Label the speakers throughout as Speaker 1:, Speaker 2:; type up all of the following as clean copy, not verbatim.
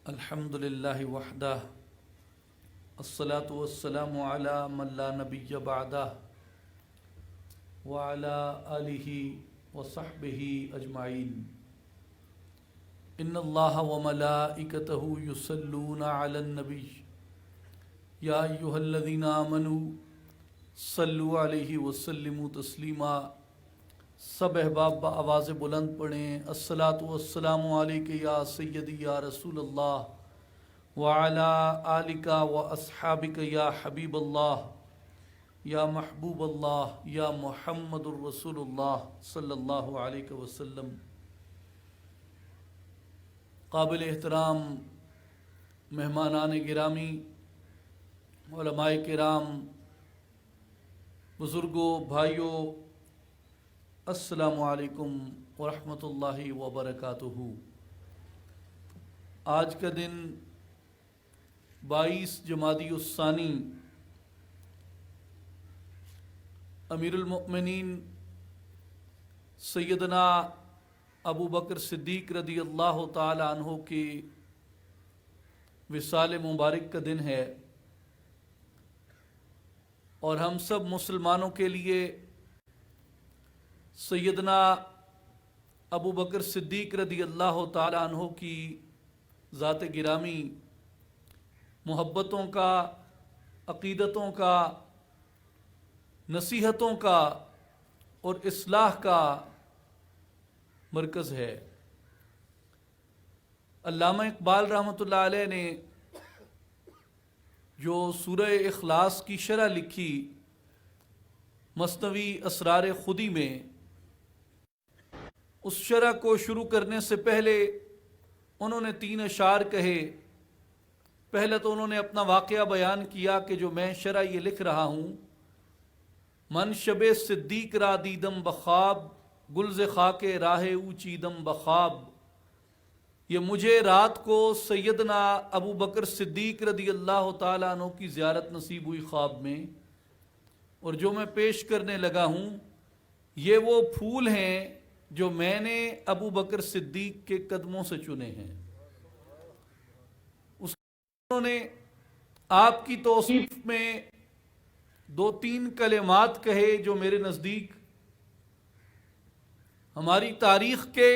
Speaker 1: الحمد للہ وحدہ الصلاۃ والسلام علی من لا نبی بعدہ وعلی آلہ وصحبہ اجمعین ان اللہ وملائکتہ یصلون علی النبی یا ایہا الذین آمنوا صلوا علیہ وسلموا تسلیما۔ سب احباب بآواز بلند پڑھیں الصلاۃ والسلام علیک یا سیدی یا رسول اللہ وعلی آلک و اصحابک یا حبیب اللہ یا محبوب اللہ یا محمد الرسول اللہ صلی اللہ علیہ وسلم۔ قابل احترام مہمانان گرامی، علماء کرام، بزرگوں، بھائیوں، السلام علیکم ورحمۃ اللہ وبرکاتہ۔ آج کا دن 22 جمادی الثانی، امیر المؤمنین سیدنا ابو بکر صدیق رضی اللہ تعالی عنہ کی وصال مبارک کا دن ہے، اور ہم سب مسلمانوں کے لیے سیدنا ابو بکر صدیق رضی اللہ تعالی عنہ کی ذات گرامی محبتوں کا، عقیدتوں کا، نصیحتوں کا اور اصلاح کا مرکز ہے۔ علامہ اقبال رحمۃ اللہ علیہ نے جو سورہ اخلاص کی شرح لکھی مثنوی اسرار خودی میں، اس شرح کو شروع کرنے سے پہلے انہوں نے 3 اشعار کہے۔ پہلے تو انہوں نے اپنا واقعہ بیان کیا کہ جو میں شرح یہ لکھ رہا ہوں، من شب صدیق را دیدم بخواب، گلز خاک راہ او چیدم بخواب۔ یہ مجھے رات کو سیدنا ابو بکر صدیق رضی اللہ تعالیٰ عنہ کی زیارت نصیب ہوئی خواب میں، اور جو میں پیش کرنے لگا ہوں یہ وہ پھول ہیں جو میں نے ابو بکر صدیق کے قدموں سے چنے ہیں۔ انہوں نے آپ کی توصیف میں 2-3 کلمات کہے جو میرے نزدیک ہماری تاریخ کے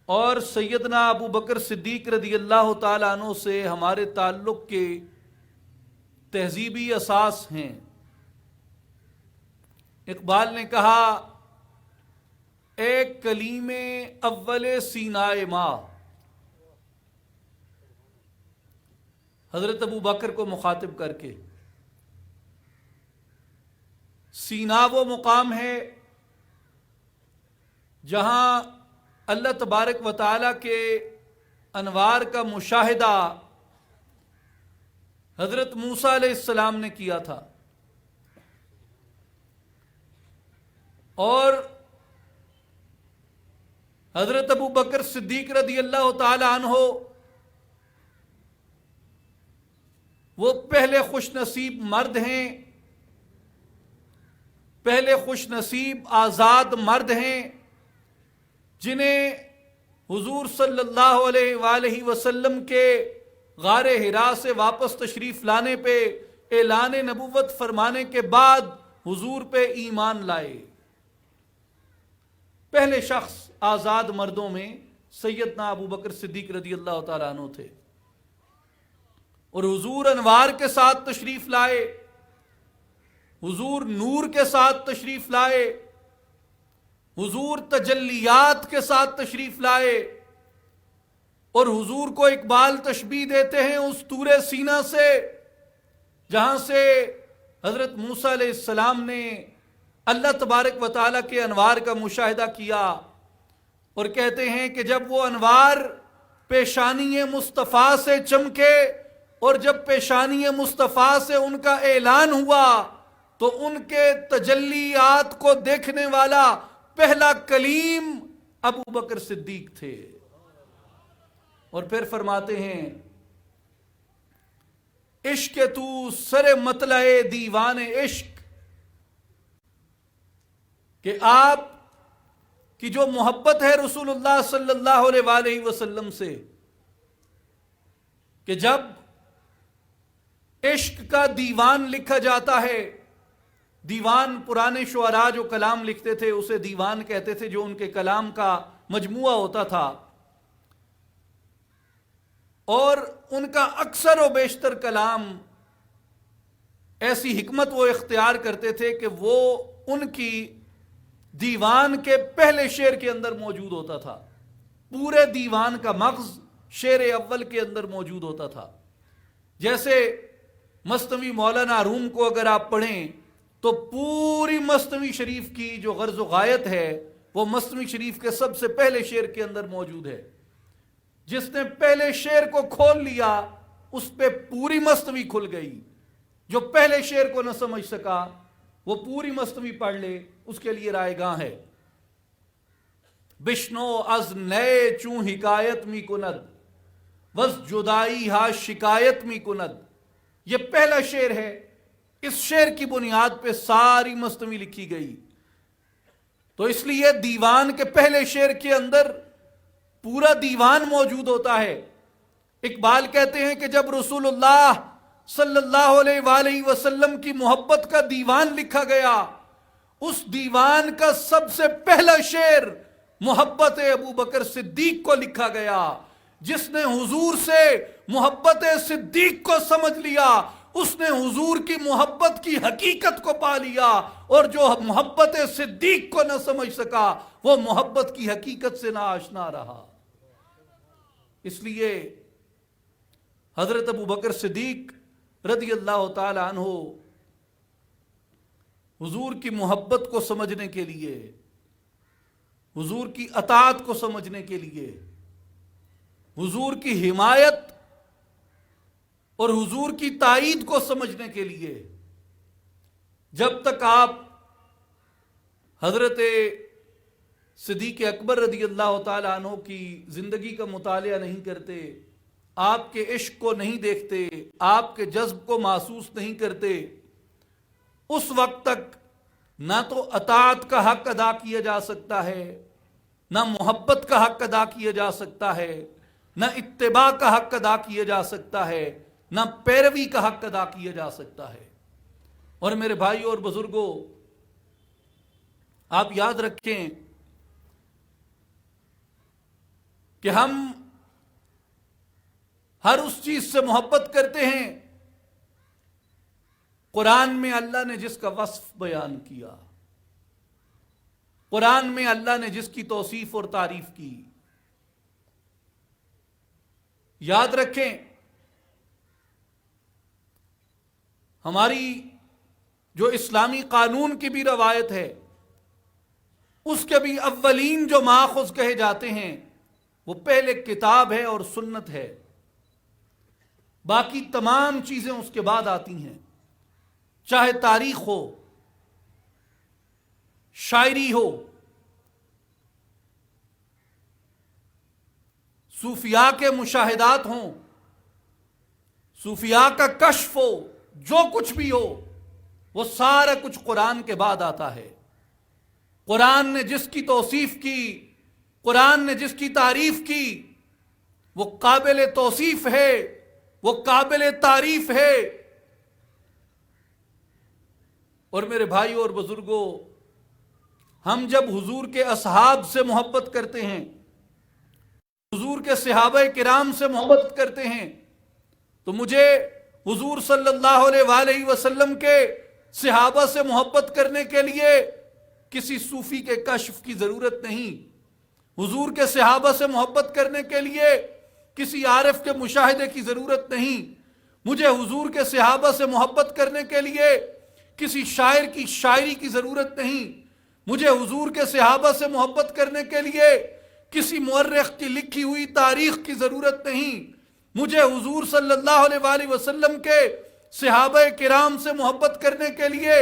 Speaker 1: اور سیدنا ابو بکر صدیق رضی اللہ تعالیٰ عنہ سے ہمارے تعلق کے تہذیبی اساس ہیں۔ اقبال نے کہا، اے کلیم اول سینائے ماں، حضرت ابو بکر کو مخاطب کر کے، سینا وہ مقام ہے جہاں اللہ تبارک و تعالیٰ کے انوار کا مشاہدہ حضرت موسیٰ علیہ السلام نے کیا تھا، اور حضرت ابو بکر صدیق رضی اللہ تعالی عنہ وہ پہلے خوش نصیب مرد ہیں، پہلے خوش نصیب آزاد مرد ہیں جنہیں حضور صلی اللہ علیہ وآلہ وسلم کے غار حرا سے واپس تشریف لانے پہ اعلان نبوت فرمانے کے بعد حضور پہ ایمان لائے۔ پہلے شخص آزاد مردوں میں سیدنا ابو بکر صدیق رضی اللہ تعالیٰ عنہ تھے، اور حضور انوار کے ساتھ تشریف لائے، حضور نور کے ساتھ تشریف لائے، حضور تجلیات کے ساتھ تشریف لائے، اور حضور کو اقبال تشبیہ دیتے ہیں اس طور سینا سے جہاں سے حضرت موسیٰ علیہ السلام نے اللہ تبارک و تعالیٰ کے انوار کا مشاہدہ کیا، اور کہتے ہیں کہ جب وہ انوار پیشانی مصطفیٰ سے چمکے اور جب پیشانی مصطفیٰ سے ان کا اعلان ہوا تو ان کے تجلیات کو دیکھنے والا پہلا کلیم ابو بکر صدیق تھے۔ اور پھر فرماتے ہیں، عشق تو سر مطلع دیوان عشق، کہ آپ کی جو محبت ہے رسول اللہ صلی اللہ علیہ وآلہ وسلم سے، کہ جب عشق کا دیوان لکھا جاتا ہے، دیوان پرانے شعراء جو کلام لکھتے تھے اسے دیوان کہتے تھے، جو ان کے کلام کا مجموعہ ہوتا تھا، اور ان کا اکثر و بیشتر کلام ایسی حکمت وہ اختیار کرتے تھے کہ وہ ان کی دیوان کے پہلے شعر کے اندر موجود ہوتا تھا، پورے دیوان کا مغز شعر اول کے اندر موجود ہوتا تھا۔ جیسے مثنوی مولانا روم کو اگر آپ پڑھیں تو پوری مثنوی شریف کی جو غرض و غایت ہے وہ مثنوی شریف کے سب سے پہلے شعر کے اندر موجود ہے۔ جس نے پہلے شعر کو کھول لیا اس پہ پوری مثنوی کھل گئی۔ جو پہلے شعر کو نہ سمجھ سکا وہ پوری مثنوی پڑھ لے، اس کے لیے رائے گاہ ہے۔ بشنو از نئے چوں حکایت می کند، وز جدائی ہا شکایت می کند، یہ پہلا شعر ہے۔ اس شعر کی بنیاد پہ ساری مثنوی لکھی گئی۔ تو اس لیے دیوان کے پہلے شعر کے اندر پورا دیوان موجود ہوتا ہے۔ اقبال کہتے ہیں کہ جب رسول اللہ صلی اللہ علیہ وآلہ وسلم کی محبت کا دیوان لکھا گیا، اس دیوان کا سب سے پہلا شعر محبت ابو بکر صدیق کو لکھا گیا۔ جس نے حضور سے محبت صدیق کو سمجھ لیا اس نے حضور کی محبت کی حقیقت کو پا لیا، اور جو محبت صدیق کو نہ سمجھ سکا وہ محبت کی حقیقت سے نہ آشنا رہا۔ اس لیے حضرت ابو بکر صدیق رضی اللہ تعالی عنہ حضور کی محبت کو سمجھنے کے لیے، حضور کی اطاعت کو سمجھنے کے لیے، حضور کی حمایت اور حضور کی تائید کو سمجھنے کے لیے، جب تک آپ حضرت صدیق اکبر رضی اللہ تعالی عنہ کی زندگی کا مطالعہ نہیں کرتے، آپ کے عشق کو نہیں دیکھتے، آپ کے جذب کو محسوس نہیں کرتے، اس وقت تک نہ تو اطاعت کا حق ادا کیا جا سکتا ہے، نہ محبت کا حق ادا کیا جا سکتا ہے، نہ اتباع کا حق ادا کیا جا سکتا ہے، نہ پیروی کا حق ادا کیا جا سکتا ہے۔ اور میرے بھائیوں اور بزرگوں، آپ یاد رکھیں کہ ہم ہر اس چیز سے محبت کرتے ہیں قرآن میں اللہ نے جس کا وصف بیان کیا، قرآن میں اللہ نے جس کی توصیف اور تعریف کی۔ یاد رکھیں ہماری جو اسلامی قانون کی بھی روایت ہے، اس کے بھی اولین جو ماخذ کہے جاتے ہیں وہ پہلے کتاب ہے اور سنت ہے، باقی تمام چیزیں اس کے بعد آتی ہیں، چاہے تاریخ ہو، شاعری ہو، صوفیاء کے مشاہدات ہوں، صوفیاء کا کشف ہو، جو کچھ بھی ہو وہ سارا کچھ قرآن کے بعد آتا ہے۔ قرآن نے جس کی توصیف کی، قرآن نے جس کی تعریف کی، وہ قابل توصیف ہے، وہ قابل تعریف ہے۔ اور میرے بھائیوں اور بزرگوں، ہم جب حضور کے اصحاب سے محبت کرتے ہیں، حضور کے صحابہ کرام سے محبت کرتے ہیں، تو مجھے حضور صلی اللہ علیہ وآلہ وسلم کے صحابہ سے محبت کرنے کے لیے کسی صوفی کے کشف کی ضرورت نہیں، حضور کے صحابہ سے محبت کرنے کے لیے کسی عارف کے مشاہدے کی ضرورت نہیں، مجھے حضور کے صحابہ سے محبت کرنے کے لیے کسی شاعر کی شاعری کی ضرورت نہیں، مجھے حضور کے صحابہ سے محبت کرنے کے لیے کسی مورخ کی لکھی ہوئی تاریخ کی ضرورت نہیں، مجھے حضور صلی اللہ علیہ وآلہ وسلم کے صحابہ کرام سے محبت کرنے کے لیے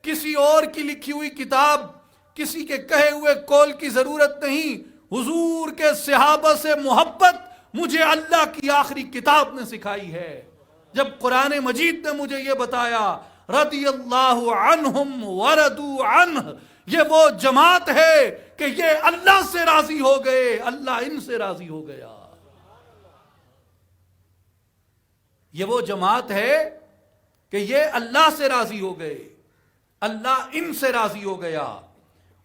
Speaker 1: کسی اور کی لکھی ہوئی کتاب، کسی کے کہے ہوئے قول کی ضرورت نہیں۔ حضور کے صحابہ سے محبت مجھے اللہ کی آخری کتاب نے سکھائی ہے، جب قرآن مجید نے مجھے یہ بتایا رضی اللہ عنہم ورضوا عنہ، یہ وہ جماعت ہے کہ یہ اللہ سے راضی ہو گئے، اللہ ان سے راضی ہو گیا۔ یہ وہ جماعت ہے کہ یہ اللہ سے راضی ہو گئے، اللہ ان سے راضی ہو گیا۔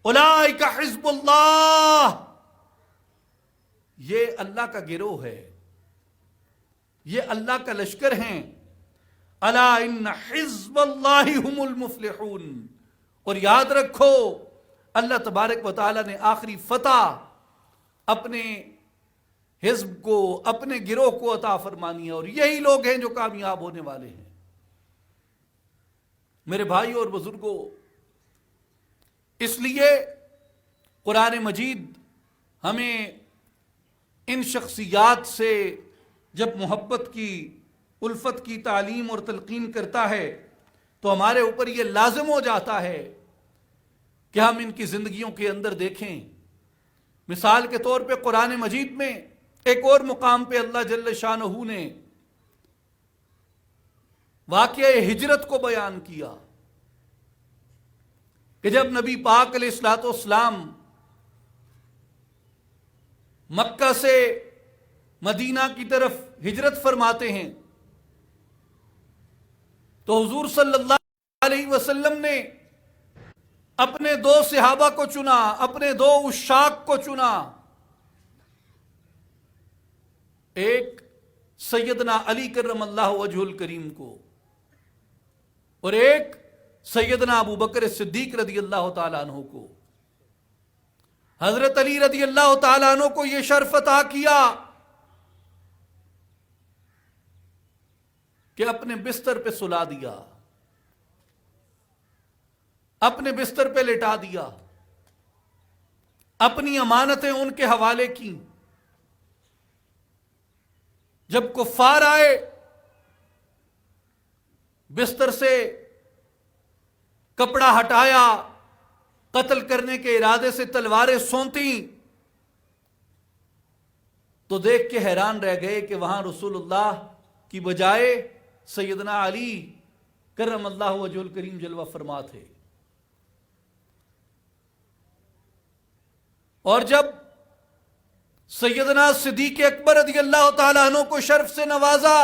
Speaker 1: اولئک حزب اللہ، یہ اللہ کا گروہ ہے، یہ اللہ کا لشکر ہیں۔ الا ان حزب اللہ هم المفلحون، اور یاد رکھو اللہ تبارک و تعالی نے آخری فتح اپنے حزب کو، اپنے گروہ کو عطا فرمانی ہے، اور یہی لوگ ہیں جو کامیاب ہونے والے ہیں۔ میرے بھائیوں اور بزرگوں، اس لیے قرآن مجید ہمیں ان شخصیات سے جب محبت کی، الفت کی تعلیم اور تلقین کرتا ہے تو ہمارے اوپر یہ لازم ہو جاتا ہے کہ ہم ان کی زندگیوں کے اندر دیکھیں۔ مثال کے طور پہ قرآن مجید میں ایک اور مقام پہ اللہ جل شانہ نے واقعہ ہجرت کو بیان کیا کہ جب نبی پاک علیہ الصلوۃ والسلام مکہ سے مدینہ کی طرف ہجرت فرماتے ہیں تو حضور صلی اللہ علیہ وسلم نے اپنے 2 صحابہ کو چنا، اپنے 2 عشاق کو چنا، ایک سیدنا علی کرم اللہ وجہ الکریم کو اور ایک سیدنا ابو بکر صدیق رضی اللہ تعالیٰ عنہ کو۔ حضرت علی رضی اللہ تعالیٰ عنہ کو یہ شرف عطا کیا کہ اپنے بستر پہ سلا دیا، اپنے بستر پہ لٹا دیا، اپنی امانتیں ان کے حوالے کی۔ جب کفار آئے بستر سے کپڑا ہٹایا، قتل کرنے کے ارادے سے تلواریں سونتی تو دیکھ کے حیران رہ گئے کہ وہاں رسول اللہ کی بجائے سیدنا علی کرم اللہ وجہ الکریم جلوہ فرما تھے۔ اور جب سیدنا صدیق اکبر رضی اللہ تعالیٰ عنہ کو شرف سے نوازا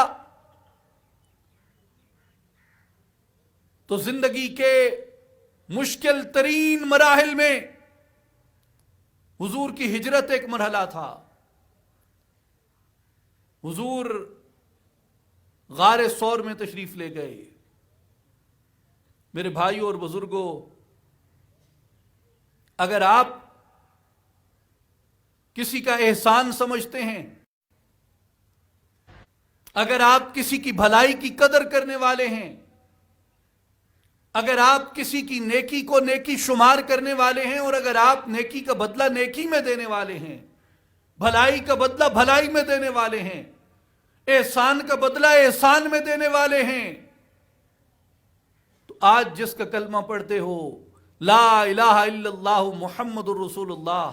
Speaker 1: تو زندگی کے مشکل ترین مراحل میں حضور کی ہجرت ایک مرحلہ تھا۔ حضور غار ثور میں تشریف لے گئے۔ میرے بھائیوں اور بزرگوں، اگر آپ کسی کا احسان سمجھتے ہیں، اگر آپ کسی کی بھلائی کی قدر کرنے والے ہیں، اگر آپ کسی کی نیکی کو نیکی شمار کرنے والے ہیں، اور اگر آپ نیکی کا بدلہ نیکی میں دینے والے ہیں، بھلائی کا بدلہ بھلائی میں دینے والے ہیں، احسان کا بدلہ احسان میں دینے والے ہیں، تو آج جس کا کلمہ پڑھتے ہو لا الہ الا اللہ محمد الرسول اللہ،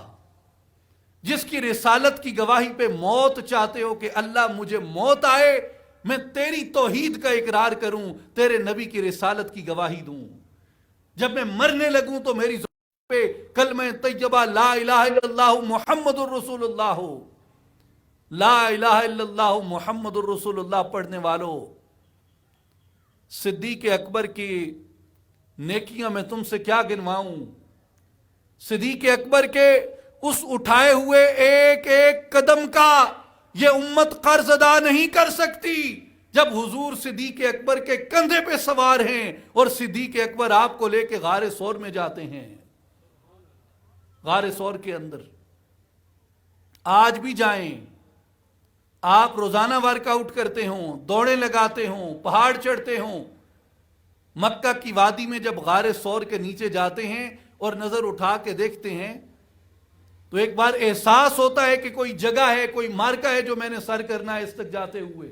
Speaker 1: جس کی رسالت کی گواہی پہ موت چاہتے ہو کہ اللہ مجھے موت آئے، میں تیری توحید کا اقرار کروں، تیرے نبی کی رسالت کی گواہی دوں، جب میں مرنے لگوں تو میری زبان پہ کلمہ طیبہ لا الہ الا اللہ محمد الرسول اللہ ہو۔ لا الہ الا اللہ محمد الرسول اللہ پڑھنے والوں، صدیق اکبر کی نیکیاں میں تم سے کیا گنواؤں؟ صدیق اکبر کے اس اٹھائے ہوئے ایک ایک قدم کا یہ امت قرض ادا نہیں کر سکتی جب حضور صدیق اکبر کے کندھے پہ سوار ہیں اور صدیق اکبر آپ کو لے کے غار ثور میں جاتے ہیں۔ غار ثور کے اندر آج بھی جائیں، آپ روزانہ ورک آؤٹ کرتے ہوں، دوڑیں لگاتے ہوں، پہاڑ چڑھتے ہوں، مکہ کی وادی میں جب غار ثور کے نیچے جاتے ہیں اور نظر اٹھا کے دیکھتے ہیں تو ایک بار احساس ہوتا ہے کہ کوئی جگہ ہے، کوئی مارکا ہے جو میں نے سر کرنا ہے اس تک جاتے ہوئے۔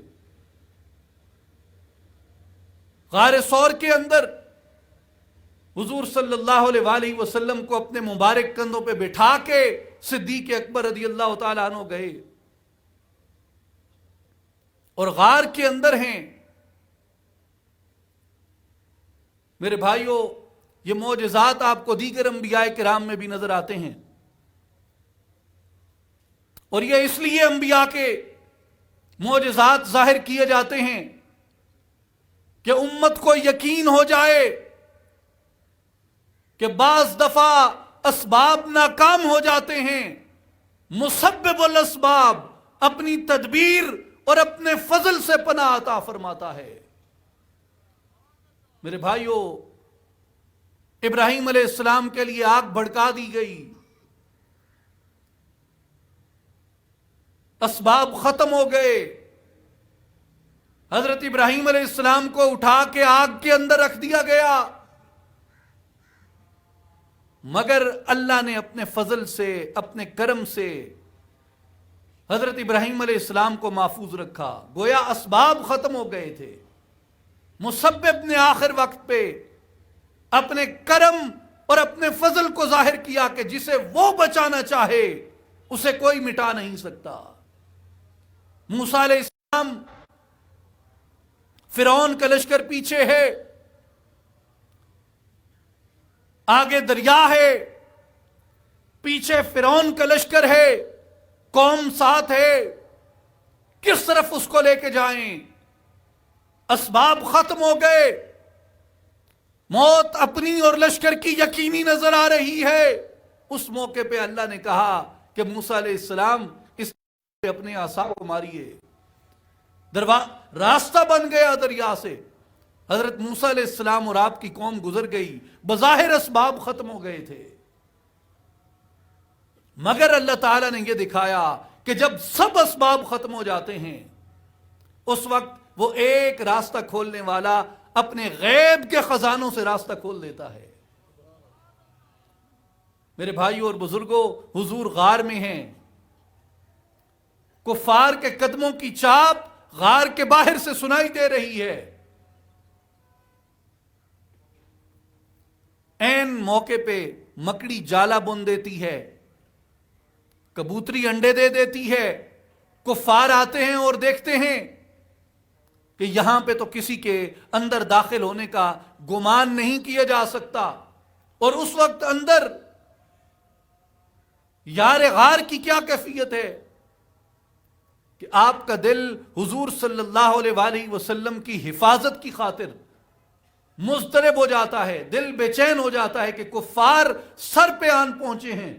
Speaker 1: غار ثور کے اندر حضور صلی اللہ علیہ وآلہ وسلم کو اپنے مبارک کندھوں پہ بٹھا کے صدیق اکبر رضی اللہ تعالیٰ عنہ گئے اور غار کے اندر ہیں۔ میرے بھائیوں، یہ معجزات آپ کو دیگر انبیاء کرام میں بھی نظر آتے ہیں، اور یہ اس لیے انبیاء کے معجزات ظاہر کیے جاتے ہیں کہ امت کو یقین ہو جائے کہ بعض دفعہ اسباب ناکام ہو جاتے ہیں، مسبب الاسباب اپنی تدبیر اور اپنے فضل سے پناہ عطا فرماتا ہے۔ میرے بھائیوں، ابراہیم علیہ السلام کے لیے آگ بھڑکا دی گئی، اسباب ختم ہو گئے، حضرت ابراہیم علیہ السلام کو اٹھا کے آگ کے اندر رکھ دیا گیا، مگر اللہ نے اپنے فضل سے، اپنے کرم سے حضرت ابراہیم علیہ السلام کو محفوظ رکھا۔ گویا اسباب ختم ہو گئے تھے، مسبب نے آخر وقت پہ اپنے کرم اور اپنے فضل کو ظاہر کیا کہ جسے وہ بچانا چاہے اسے کوئی مٹا نہیں سکتا۔ موسیٰ علیہ السلام، فرعون کا لشکر پیچھے ہے، آگے دریا ہے، پیچھے فرعون کا لشکر ہے، قوم ساتھ ہے، کس طرف اس کو لے کے جائیں؟ اسباب ختم ہو گئے، موت اپنی اور لشکر کی یقینی نظر آ رہی ہے۔ اس موقع پہ اللہ نے کہا کہ موسیٰ علیہ السلام اس اپنے عصا کو ماریے، راستہ بن گیا دریا سے، حضرت موسیٰ علیہ السلام اور آپ کی قوم گزر گئی، بظاہر اسباب ختم ہو گئے تھے، مگر اللہ تعالیٰ نے یہ دکھایا کہ جب سب اسباب ختم ہو جاتے ہیں اس وقت وہ ایک راستہ کھولنے والا اپنے غیب کے خزانوں سے راستہ کھول دیتا ہے۔ میرے بھائیوں اور بزرگوں، حضور غار میں ہیں، کفار کے قدموں کی چاپ غار کے باہر سے سنائی دے رہی ہے۔ این موقع پہ مکڑی جالا بن دیتی ہے، کبوتری انڈے دے دیتی ہے، کفار آتے ہیں اور دیکھتے ہیں کہ یہاں پہ تو کسی کے اندر داخل ہونے کا گمان نہیں کیا جا سکتا، اور اس وقت اندر یار غار کی کیا کیفیت ہے کہ آپ کا دل حضور صلی اللہ علیہ وآلہ وسلم کی حفاظت کی خاطر مضطرب ہو جاتا ہے، دل بے چین ہو جاتا ہے کہ کفار سر پہ آن پہنچے ہیں،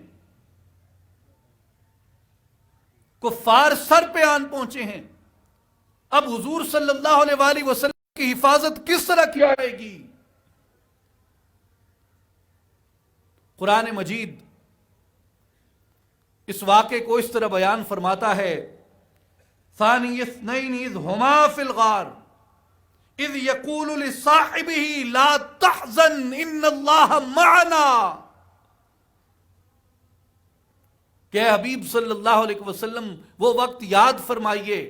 Speaker 1: کفار سر پہ آن پہنچے ہیں، اب حضور صلی اللہ علیہ وآلہ وسلم کی حفاظت کس طرح کی جائے گی؟ قرآن مجید اس واقعے کو اس طرح بیان فرماتا ہے، ثانی اثنین اذ ہما فی الغار اذ یقول لصاحبہ لا تحزن ان اللہ معنا، کہ حبیب صلی اللہ علیہ وسلم وہ وقت یاد فرمائیے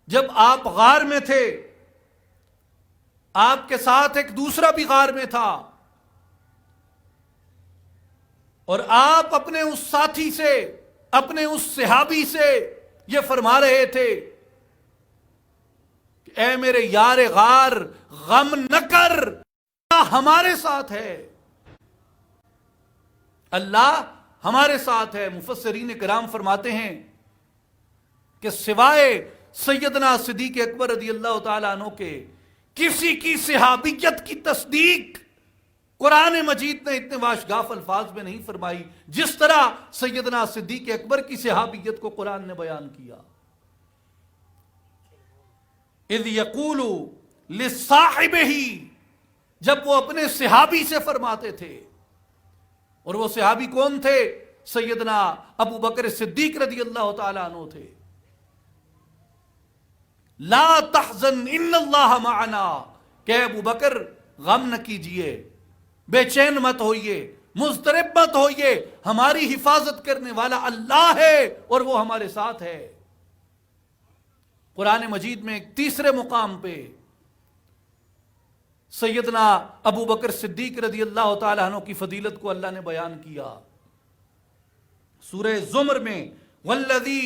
Speaker 1: جب آپ غار میں تھے، آپ کے ساتھ ایک دوسرا بھی غار میں تھا، اور آپ اپنے اس ساتھی سے، اپنے اس صحابی سے یہ فرما رہے تھے کہ اے میرے یار غار، غم نہ کر، اللہ ہمارے ساتھ ہے، اللہ ہمارے ساتھ ہے۔ مفسرین کرام فرماتے ہیں کہ سوائے سیدنا صدیق اکبر رضی اللہ تعالیٰ عنہ کے کسی کی صحابیت کی تصدیق قرآن مجید نے اتنے واشگاف الفاظ میں نہیں فرمائی جس طرح سیدنا صدیق اکبر کی صحابیت کو قرآن نے بیان کیا۔ اذ یقول لصاحبہ، جب وہ اپنے صحابی سے فرماتے تھے، اور وہ صحابی کون تھے؟ سیدنا ابو بکر صدیق رضی اللہ تعالیٰ عنہ تھے۔ لا تحزن ان اللہ معنا، کہ ابو بکر غم نہ کیجئے، بے چین مت ہوئیے، مضطرب مت ہوئیے، ہماری حفاظت کرنے والا اللہ ہے اور وہ ہمارے ساتھ ہے۔ قرآن مجید میں ایک تیسرے مقام پہ سیدنا ابو بکر صدیق رضی اللہ تعالیٰ عنہ کی فضیلت کو اللہ نے بیان کیا، سورہ زمر میں والذی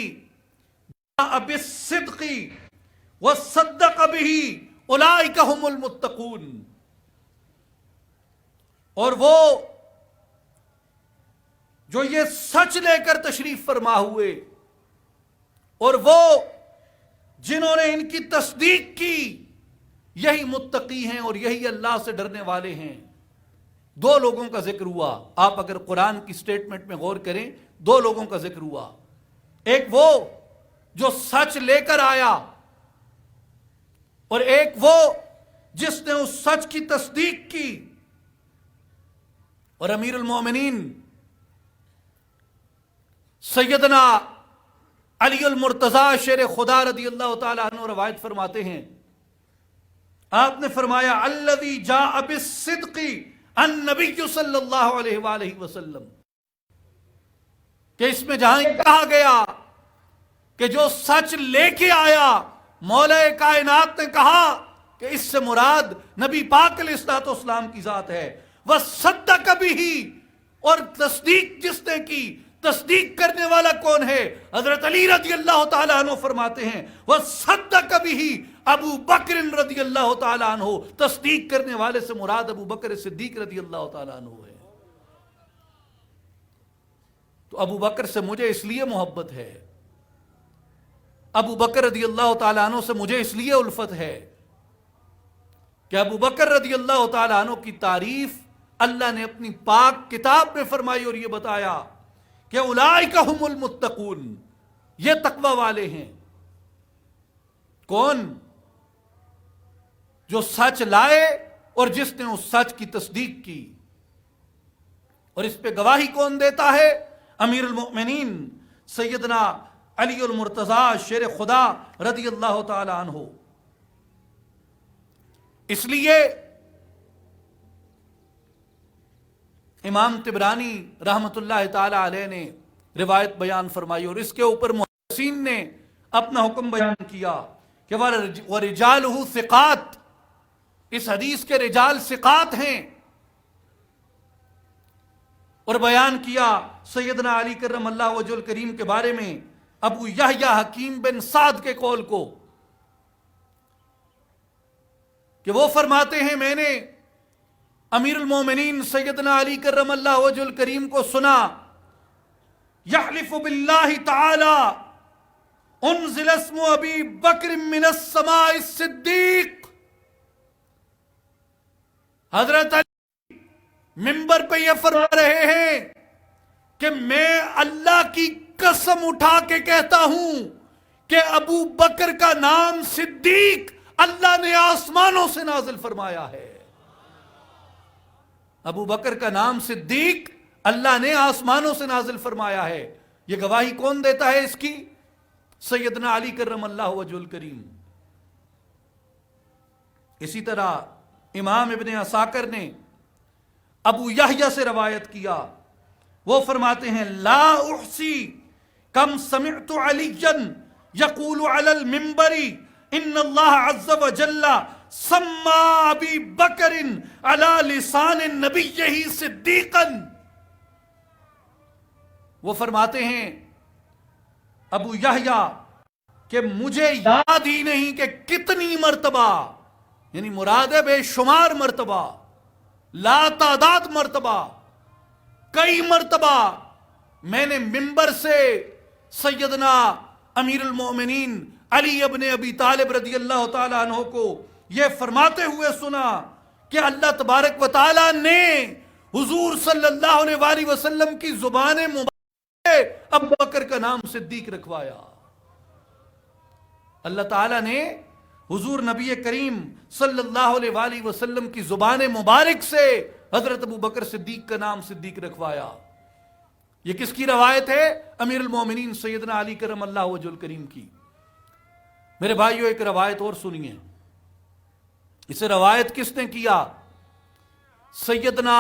Speaker 1: جاء بالصدق وصدق به اولئک هم المتقون، اور وہ جو یہ سچ لے کر تشریف فرما ہوئے اور وہ جنہوں نے ان کی تصدیق کی، یہی متقی ہیں اور یہی اللہ سے ڈرنے والے ہیں. دو لوگوں کا ذکر ہوا. آپ اگر قرآن کی سٹیٹمنٹ میں غور کریں دو لوگوں کا ذکر ہوا. ایک وہ جو سچ لے کر آیا اور ایک وہ جس نے اس سچ کی تصدیق کی. اور امیر المومنین سیدنا علی المرتضی شیر خدا رضی اللہ تعالی عنہ روایت فرماتے ہیں، آپ نے فرمایا الذی جاء بالصدق النبی صلی اللہ علیہ وآلہ وسلم، کہ اس میں جہاں یہ کہا گیا کہ جو سچ لے کے آیا، مولا کائنات نے کہا کہ اس سے مراد نبی پاک علیہ الصلوۃ والسلام کی ذات ہے. وصدق بہ، اور تصدیق جس نے کی، تصدیق کرنے والا کون ہے؟ حضرت علی رضی اللہ تعالیٰ عنہ فرماتے ہیں وصدق بہ ابو بکر رضی اللہ تعالیٰ عنہ، تصدیق کرنے والے سے مراد ابو بکر صدیق رضی اللہ تعالیٰ عنہ ہے. تو ابو بکر سے مجھے اس لیے محبت ہے، ابو بکر رضی اللہ تعالیٰ عنہ سے مجھے اس لیے الفت ہے کہ ابو بکر رضی اللہ تعالیٰ عنہ کی تعریف اللہ نے اپنی پاک کتاب میں فرمائی اور یہ بتایا کہ اولئک ھم المتقون، یہ تقوی والے ہیں. کون؟ جو سچ لائے اور جس نے اس سچ کی تصدیق کی. اور اس پہ گواہی کون دیتا ہے؟ امیر المؤمنین سیدنا علی المرتضی شیر خدا رضی اللہ تعالی عنہ. اس لیے امام طبرانی رحمت اللہ تعالی علیہ نے روایت بیان فرمائی اور اس کے اوپر محدثین نے اپنا حکم بیان کیا کہ وَرِجَالُهُ ثِقَاتٌ، اس حدیث کے رجال ثقات ہیں. اور بیان کیا سیدنا علی کرم اللہ وجہ الکریم کے بارے میں ابو یحییٰ حکیم بن سعد کے قول کو کہ وہ فرماتے ہیں میں نے امیر المومنین سیدنا علی کرم اللہ وجہ الکریم کو سنا یحلف باللہ تعالی انزل اسم ابی بکر من السماء الصدیق. حضرت علی منبر پہ یہ فرما رہے ہیں کہ میں اللہ کی قسم اٹھا کے کہتا ہوں کہ ابو بکر کا نام صدیق اللہ نے آسمانوں سے نازل فرمایا ہے. ابو بکر کا نام صدیق اللہ نے آسمانوں سے نازل فرمایا ہے. یہ گواہی کون دیتا ہے اس کی؟ سیدنا علی کرم اللہ وجہ الکریم. اسی طرح امام ابن عساکر نے ابو یحییٰ سے روایت کیا، وہ فرماتے ہیں لا احصی کم سمعت علیا یقول علی المنبر ان اللہ عز وجل سما ابی بکر علی لسان نبیہ صدیقا. وہ فرماتے ہیں ابو یحییٰ کہ مجھے یاد ہی نہیں کہ کتنی مرتبہ، یعنی مراد ہے بے شمار مرتبہ، لا تعداد مرتبہ، کئی مرتبہ میں نے منبر سے سیدنا امیر المؤمنین علی ابن ابی طالب رضی اللہ تعالیٰ عنہ کو یہ فرماتے ہوئے سنا کہ اللہ تبارک و تعالیٰ نے حضور صلی اللہ علیہ وآلہ وسلم کی زبان مبارک ابو بکر کا نام صدیق رکھوایا. اللہ تعالیٰ نے حضور نبی کریم صلی اللہ علیہ وآلہ وسلم کی زبان مبارک سے حضرت ابو بکر صدیق کا نام صدیق رکھوایا. یہ کس کی روایت ہے؟ امیر المومنین سیدنا علی کرم اللہ وجہ الکریم کی. میرے بھائیو ایک روایت اور سنیے. اسے روایت کس نے کیا؟ سیدنا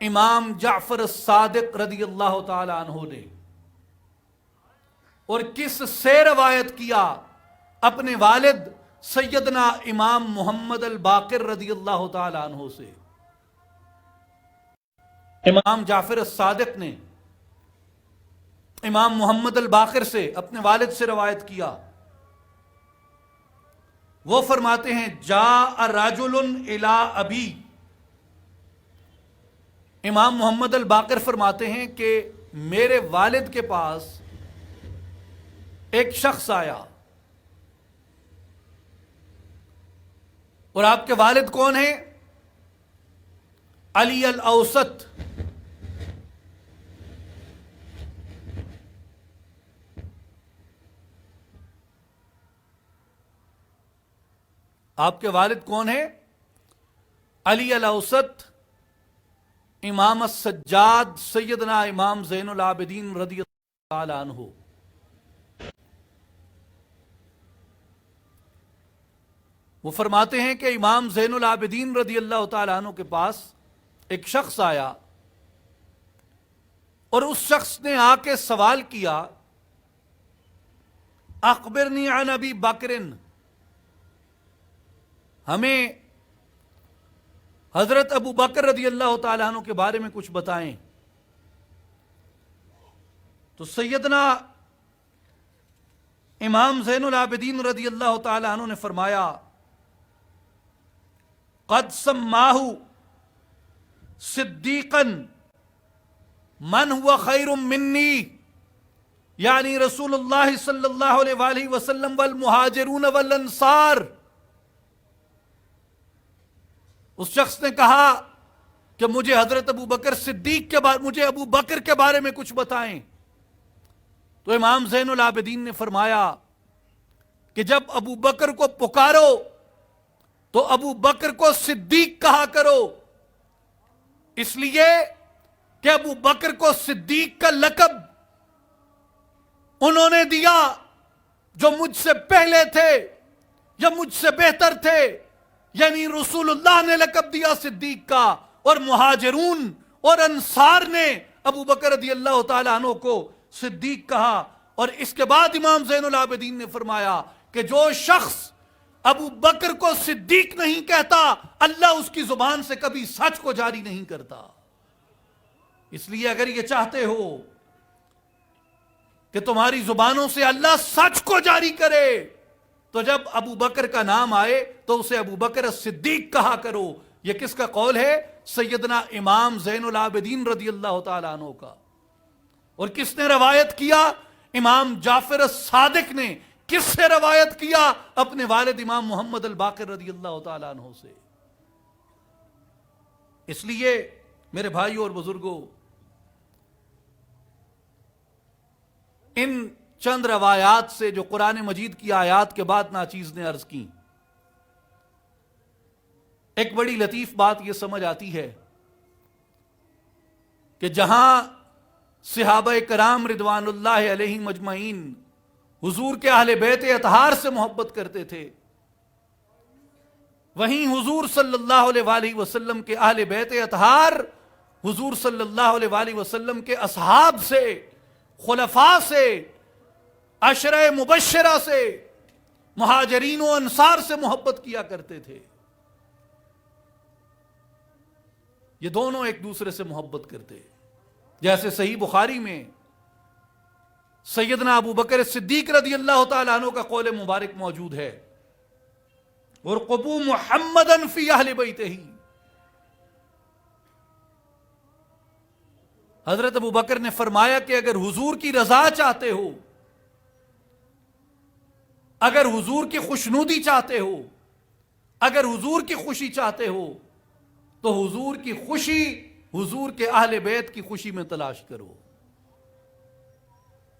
Speaker 1: امام جعفر الصادق رضی اللہ تعالی عنہ نے. اور کس سے روایت کیا؟ اپنے والد سیدنا امام محمد الباقر رضی اللہ تعالی عنہ سے. امام جعفر الصادق نے امام محمد الباقر سے اپنے والد سے روایت کیا. وہ فرماتے ہیں جاء رجل الی ابی. امام محمد الباقر فرماتے ہیں کہ میرے والد کے پاس ایک شخص آیا. اور آپ کے والد کون ہیں؟ علی الاوسط. آپ کے والد کون ہیں؟ علی الاوسط، امام السجاد سیدنا امام زین العابدین رضی اللہ تعالی عنہ. وہ فرماتے ہیں کہ امام زین العابدین رضی اللہ تعالی عنہ کے پاس ایک شخص آیا اور اس شخص نے آ کے سوال کیا، اخبرنی عن ابی بکر، ہمیں حضرت ابو بکر رضی اللہ تعالیٰ عنہ کے بارے میں کچھ بتائیں. تو سیدنا امام زین العابدین رضی اللہ تعالیٰ عنہ نے فرمایا، قد سماہ صدیقا من هو خیر منی، یعنی رسول اللہ صلی اللہ علیہ وآلہ وسلم والمہاجرون والانصار. اس شخص نے کہا کہ مجھے حضرت ابو بکر صدیق کے بارے، مجھے ابو بکر کے بارے میں کچھ بتائیں. تو امام زین العابدین نے فرمایا کہ جب ابو بکر کو پکارو تو ابو بکر کو صدیق کہا کرو، اس لیے کہ ابو بکر کو صدیق کا لقب انہوں نے دیا جو مجھ سے پہلے تھے یا مجھ سے بہتر تھے، یعنی رسول اللہ نے لقب دیا صدیق کا، اور مہاجرون اور انصار نے ابو بکر رضی اللہ تعالیٰ عنہ کو صدیق کہا. اور اس کے بعد امام زین العابدین نے فرمایا کہ جو شخص ابو بکر کو صدیق نہیں کہتا، اللہ اس کی زبان سے کبھی سچ کو جاری نہیں کرتا. اس لیے اگر یہ چاہتے ہو کہ تمہاری زبانوں سے اللہ سچ کو جاری کرے تو جب ابو بکر کا نام آئے تو اسے ابو بکر صدیق کہا کرو. یہ کس کا قول ہے؟ سیدنا امام زین العابدین رضی اللہ تعالیٰ عنہ کا. اور کس نے روایت کیا؟ امام جعفر الصادق نے. کس سے روایت کیا؟ اپنے والد امام محمد الباقر رضی اللہ تعالیٰ عنہ سے. اس لیے میرے بھائیوں اور بزرگوں، ان چند روایات سے جو قرآن مجید کی آیات کے بعد ناچیز نے عرض کی، ایک بڑی لطیف بات یہ سمجھ آتی ہے کہ جہاں صحابہ کرام رضوان اللہ علیہم اجمعین حضور کے اہل بیت اطہار سے محبت کرتے تھے، وہیں حضور صلی اللہ علیہ وآلہ وسلم کے اہل بیت اطہار حضور صلی اللہ علیہ وآلہ وسلم کے اصحاب سے، خلفاء سے، عشرہ مبشرہ سے، مہاجرین و انصار سے محبت کیا کرتے تھے. یہ دونوں ایک دوسرے سے محبت کرتے. جیسے صحیح بخاری میں سیدنا ابو بکر صدیق رضی اللہ تعالیٰ عنہ کا قول مبارک موجود ہے، وَارْقُبُوا مُحَمَّدًا فِي أَهْلِ بَيْتِهِ. حضرت ابو بکر نے فرمایا کہ اگر حضور کی رضا چاہتے ہو، اگر حضور کی خوشنودی چاہتے ہو، اگر حضور کی خوشی چاہتے ہو تو حضور کی خوشی حضور کے اہل بیت کی خوشی میں تلاش کرو.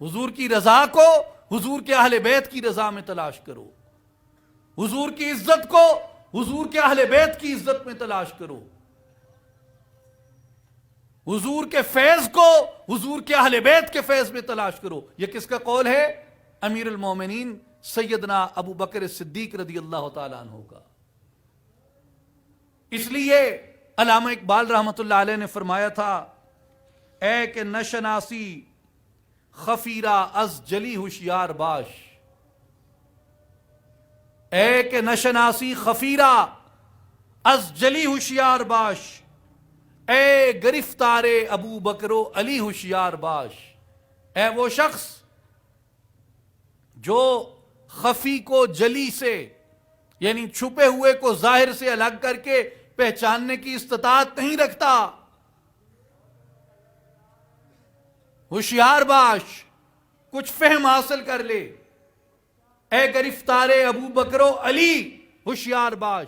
Speaker 1: حضور کی رضا کو حضور کے اہل بیت کی رضا میں تلاش کرو. حضور کی عزت کو حضور کے اہل بیت کی عزت میں تلاش کرو. حضور کے فیض کو حضور کے اہل بیت کے فیض میں تلاش کرو. یہ کس کا قول ہے؟ امیر المومنین سیدنا ابو بکر صدیق رضی اللہ تعالیٰ عنہ کا. اس لیے علامہ اقبال رحمۃ اللہ علیہ نے فرمایا تھا، اے کہ نشناسی خفیرہ از جلی ہوشیار باش. اے کہ نشناسی خفیرہ از جلی ہوشیار باش، اے گرفتار ابو بکر و علی ہوشیار باش. اے وہ شخص جو خفی کو جلی سے، یعنی چھپے ہوئے کو ظاہر سے الگ کر کے پہچاننے کی استطاعت نہیں رکھتا، ہوشیار باش، کچھ فہم حاصل کر لے. اے گرفتار ابو بکر و علی ہوشیار باش.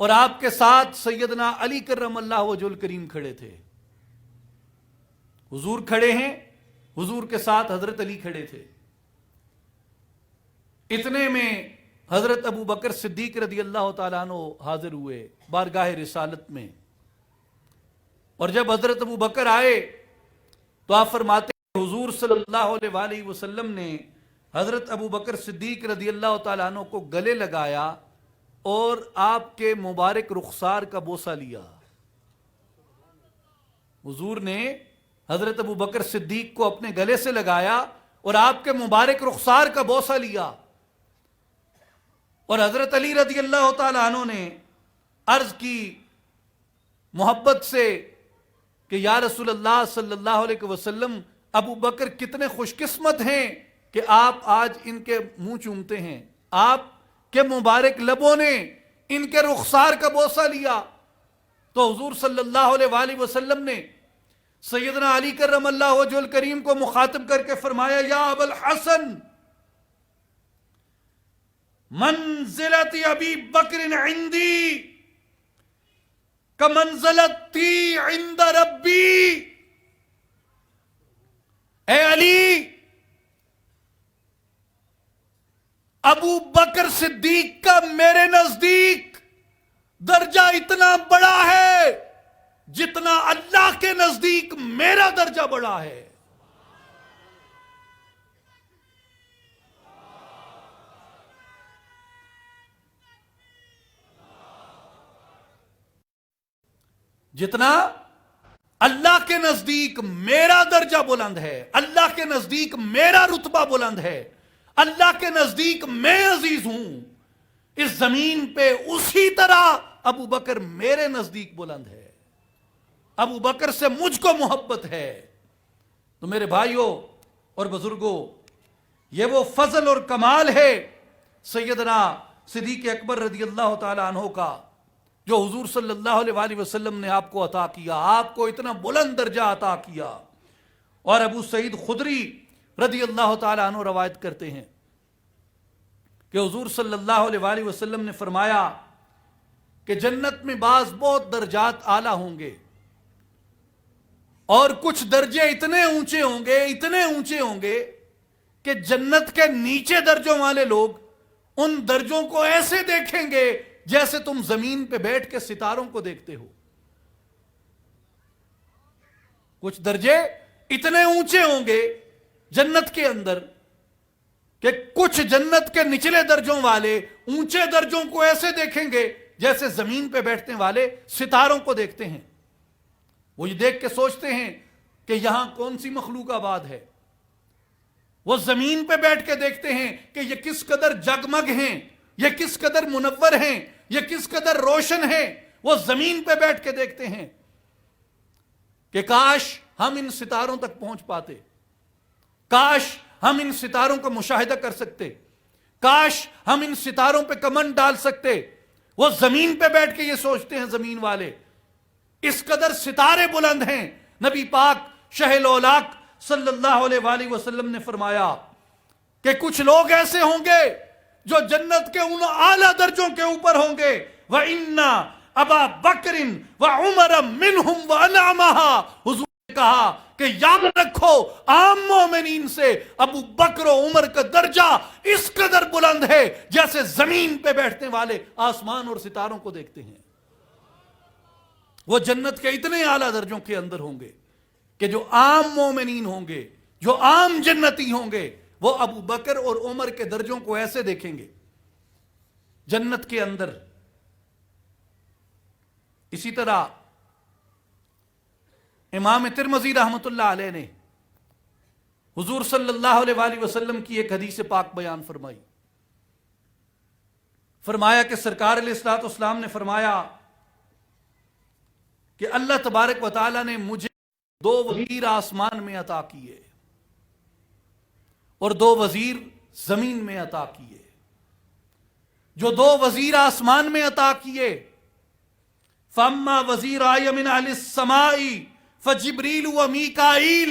Speaker 1: اور آپ کے ساتھ سیدنا علی کرم اللہ وجہہ کریم کھڑے تھے. حضور کھڑے ہیں, حضور کے ساتھ حضرت علی کھڑے تھے. اتنے میں حضرت ابو بکر صدیق رضی اللہ تعالیٰ عنہ حاضر ہوئے بارگاہ رسالت میں. اور جب حضرت ابو بکر آئے تو آپ فرماتے ہیں حضور صلی اللہ علیہ وآلہ وسلم نے حضرت ابو بکر صدیق رضی اللہ تعالیٰ عنہ کو گلے لگایا اور آپ کے مبارک رخسار کا بوسہ لیا. حضور نے حضرت ابو بکر صدیق کو اپنے گلے سے لگایا اور آپ کے مبارک رخسار کا بوسہ لیا. اور حضرت علی رضی اللہ تعالیٰ عنہ نے عرض کی محبت سے کہ یا رسول اللہ صلی اللہ علیہ وسلم, ابو بکر کتنے خوش قسمت ہیں کہ آپ آج ان کے منہ چومتے ہیں, آپ کے مبارک لبوں نے ان کے رخسار کا بوسہ لیا. تو حضور صلی اللہ علیہ وآلہ وسلم نے سیدنا علی کرم اللہ وجہہ الکریم کو مخاطب کر کے فرمایا یا ابا الحسن منزلت ابی بکر عندی کمنزلتی عند ربی. اے علی, ابو بکر صدیق کا میرے نزدیک درجہ اتنا بڑا ہے جتنا اللہ کے نزدیک میرا درجہ بڑا ہے. جتنا اللہ کے نزدیک میرا درجہ بلند ہے, اللہ کے نزدیک میرا رتبہ بلند ہے, اللہ کے نزدیک میں عزیز ہوں, اس زمین پہ اسی طرح ابو بکر میرے نزدیک بلند ہے, ابو بکر سے مجھ کو محبت ہے. تو میرے بھائیوں اور بزرگوں, یہ وہ فضل اور کمال ہے سیدنا صدیق اکبر رضی اللہ تعالی عنہ کا جو حضور صلی اللہ علیہ وآلہ وسلم نے آپ کو عطا کیا, آپ کو اتنا بلند درجہ عطا کیا. اور ابو سعید خدری رضی اللہ تعالیٰ عنہ روایت کرتے ہیں کہ حضور صلی اللہ علیہ وآلہ وسلم نے فرمایا کہ جنت میں بعض بہت درجات اعلیٰ ہوں گے اور کچھ درجے اتنے اونچے ہوں گے کہ جنت کے نیچے درجوں والے لوگ ان درجوں کو ایسے دیکھیں گے جیسے تم زمین پہ بیٹھ کے ستاروں کو دیکھتے ہو. کچھ درجے اتنے اونچے ہوں گے جنت کے اندر کہ کچھ جنت کے نچلے درجوں والے اونچے درجوں کو ایسے دیکھیں گے جیسے زمین پہ بیٹھنے والے ستاروں کو دیکھتے ہیں. وہ یہ دیکھ کے سوچتے ہیں کہ یہاں کون سی مخلوق آباد ہے. وہ زمین پہ بیٹھ کے دیکھتے ہیں کہ یہ کس قدر جگمگ ہیں, یہ کس قدر منور ہیں, یہ کس قدر روشن ہیں. وہ زمین پہ بیٹھ کے دیکھتے ہیں کہ کاش ہم ان ستاروں تک پہنچ پاتے, کاش ہم ان ستاروں کا مشاہدہ کر سکتے, کاش ہم ان ستاروں پہ کمنڈ ڈال سکتے. وہ زمین پہ بیٹھ کے یہ سوچتے ہیں زمین والے, اس قدر ستارے بلند ہیں. نبی پاک شہ الاولاق صلی اللہ علیہ وآلہ وسلم نے فرمایا کہ کچھ لوگ ایسے ہوں گے جو جنت کے ان اعلیٰ درجوں کے اوپر ہوں گے. وَإِنَّ أَبَا بَكْرٍ وَعُمَرَ مِنْهُمْ وَأَنَعْمَهَا. حضور نے کہا کہ یاد رکھو عام مومنین سے ابو بکر و عمر کا درجہ اس قدر بلند ہے جیسے زمین پہ بیٹھنے والے آسمان اور ستاروں کو دیکھتے ہیں. وہ جنت کے اتنے اعلیٰ درجوں کے اندر ہوں گے کہ جو عام مومنین ہوں گے, جو عام جنتی ہوں گے, وہ ابو بکر اور عمر کے درجوں کو ایسے دیکھیں گے جنت کے اندر. اسی طرح امام ترمذی رحمت اللہ علیہ نے حضور صلی اللہ علیہ وآلہ وسلم کی ایک حدیث پاک بیان فرمائی. فرمایا کہ سرکار علیہ الصلوۃ والسلام نے فرمایا کہ اللہ تبارک و تعالی نے مجھے 2 وزیر آسمان میں عطا کیے اور 2 وزیر زمین میں عطا کیے. جو 2 وزیر آسمان میں عطا کیے, فَأَمَّا وَزِيرَايَ مِنْ أَهْلِ السَّمَاءِ فَجِبْرِيلُ وَمِيكَائِيلُ.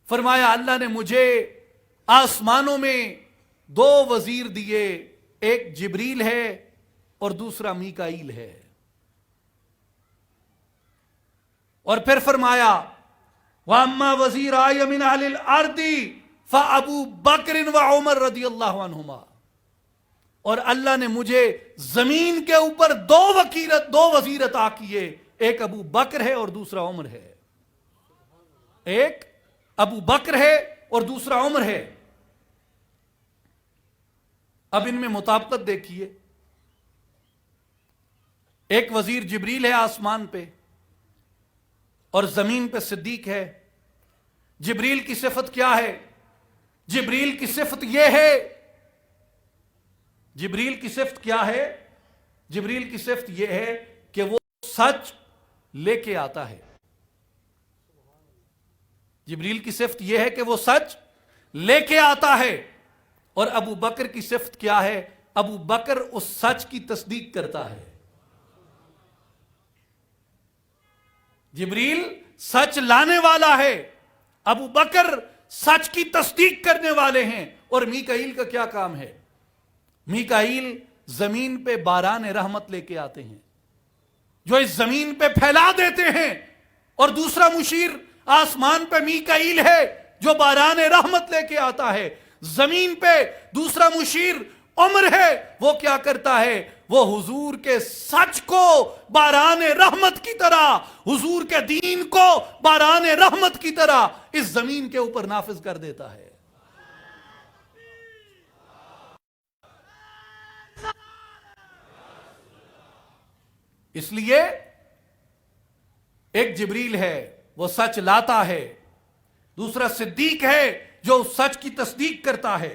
Speaker 1: فرمایا اللہ نے مجھے آسمانوں میں 2 وزیر دیے, ایک جبریل ہے اور دوسرا میکائیل ہے. اور پھر فرمایا وَأَمَّا وَزِيرَايَ مِنْ أَهْلِ الْأَرْضِ فَأَبُو بَكْرٍ وَعُمَرْ رضی اللہ عنہما. اور اللہ نے مجھے زمین کے اوپر دو وزیر عطا کیے، ایک ابو بکر ہے اور دوسرا عمر ہے. ایک ابو بکر ہے اور دوسرا عمر ہے. اب ان میں مطابقت دیکھیے. ایک وزیر جبریل ہے آسمان پہ اور زمین پہ صدیق ہے. جبریل کی صفت کیا ہے؟ جبریل کی صفت یہ ہے، جبریل کی صفت کیا ہے؟ جبریل کی صفت یہ ہے کہ وہ سچ لے کے آتا ہے. جبریل کی صفت یہ ہے کہ وہ سچ لے کے آتا ہے. اور ابو بکر کی صفت کیا ہے؟ ابو بکر اس سچ کی تصدیق کرتا ہے. جبریل سچ لانے والا ہے، ابو بکر سچ کی تصدیق کرنے والے ہیں. اور میکائیل کا کیا کام ہے؟ میکائیل زمین پہ باران رحمت لے کے آتے ہیں جو اس زمین پہ پھیلا دیتے ہیں. اور دوسرا مشیر آسمان پہ میکائیل ہے جو باران رحمت لے کے آتا ہے. زمین پہ دوسرا مشیر عمر ہے، وہ کیا کرتا ہے؟ وہ حضور کے سچ کو باران رحمت کی طرح، حضور کے دین کو باران رحمت کی طرح اس زمین کے اوپر نافذ کر دیتا ہے. اس لیے ایک جبریل ہے وہ سچ لاتا ہے، دوسرا صدیق ہے جو سچ کی تصدیق کرتا ہے،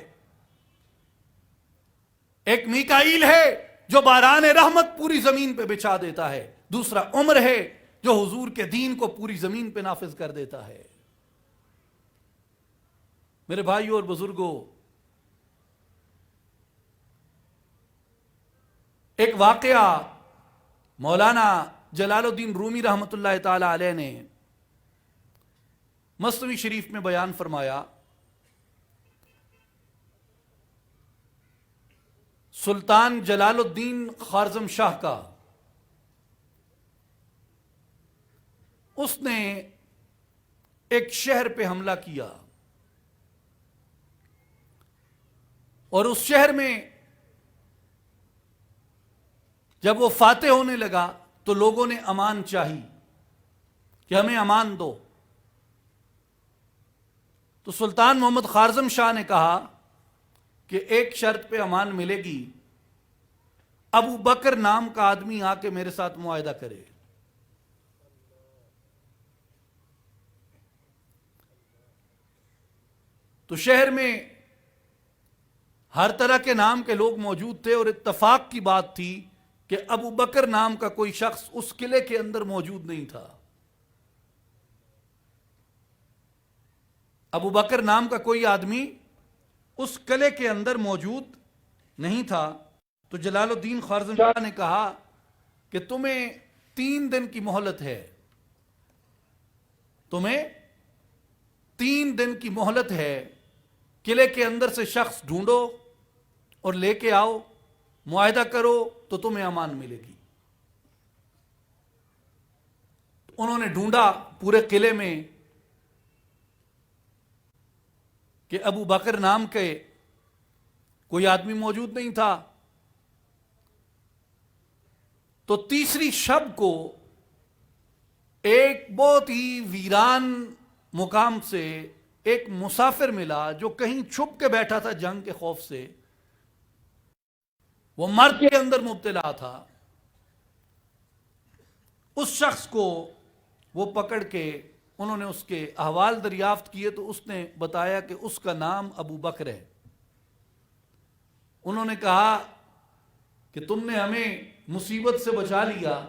Speaker 1: ایک میکائیل ہے جو باران رحمت پوری زمین پہ بچھا دیتا ہے، دوسرا عمر ہے جو حضور کے دین کو پوری زمین پہ نافذ کر دیتا ہے. میرے بھائیوں اور بزرگوں، ایک واقعہ مولانا جلال الدین رومی رحمت اللہ تعالی علیہ نے مثنوی شریف میں بیان فرمایا. سلطان جلال الدین خوارزم شاہ کا، اس نے ایک شہر پہ حملہ کیا اور اس شہر میں جب وہ فاتح ہونے لگا تو لوگوں نے امان چاہی کہ ہمیں امان دو. تو سلطان محمد خوارزم شاہ نے کہا کہ ایک شرط پہ امان ملے گی، ابو بکر نام کا آدمی آ کے میرے ساتھ معاہدہ کرے. تو شہر میں ہر طرح کے نام کے لوگ موجود تھے اور اتفاق کی بات تھی کہ ابو بکر نام کا کوئی شخص اس قلعے کے اندر موجود نہیں تھا. ابو بکر نام کا کوئی آدمی اس قلعے کے اندر موجود نہیں تھا. تو جلال الدین خوارزم شاہ نے کہا کہ تمہیں 3 دن کی مہلت ہے، تمہیں 3 دن کی مہلت ہے، قلعے کے اندر سے شخص ڈھونڈو اور لے کے آؤ، معاہدہ کرو تو تمہیں امان ملے گی. انہوں نے ڈھونڈا پورے قلعے میں کہ ابو بکر نام کے کوئی آدمی موجود نہیں تھا. تو تیسری شب کو ایک بہت ہی ویران مقام سے ایک مسافر ملا جو کہیں چھپ کے بیٹھا تھا جنگ کے خوف سے، وہ مرد کے اندر مبتلا تھا. اس شخص کو وہ پکڑ کے انہوں نے اس کے احوال دریافت کیے تو اس نے بتایا کہ اس کا نام ابو بکر ہے. انہوں نے کہا کہ تم نے ہمیں مصیبت سے بچا لیا،